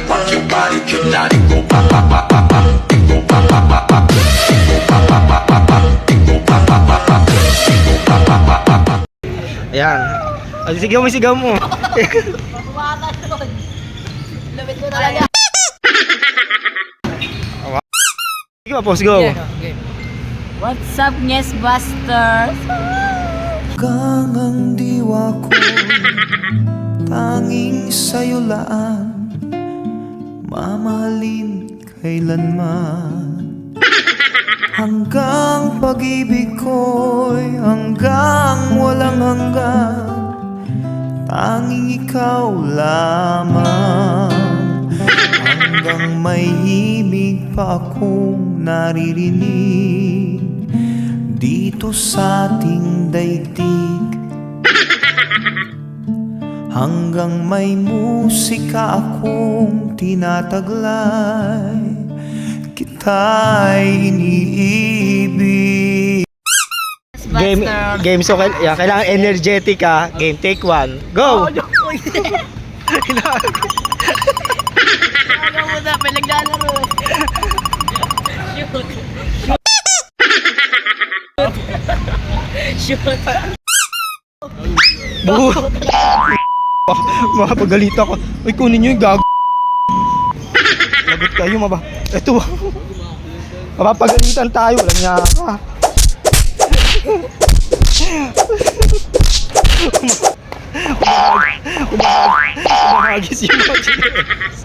body, rock your body tonight and go pop pop pop pop pop, and go pop pop pop pop, and go pop pop pop pop pop, and go pop pop pop pop, and go pop pop pop pop pop. Ayan. O, sigaw mo, sigaw mo. Kumata doon. Lumit mo talaga. Sigaw po, sigaw. What's up, Yes Busters? Hanggang ang diwa ko, tanging sa'yo laan, mamahalin kailanman. Hanggang pag-ibig ko'y hanggang walang hanggan, tanging ikaw lamang. Hanggang may himig pa akong naririnig dito sa ating daigdig, hanggang may musika akong tinataglay, kita'y iniibig. Game, so yeah, kailangan energetic ka. Game, take one. Go! Ano mo na, pinaglalaro. Shoot. Buh! Mapagalit ako. Uy, kunin nyo yung gago. Lagot kayo, maba. Ito. Mapapagalitan tayo. Walang niya ka. Umahagis yung mga chinelas.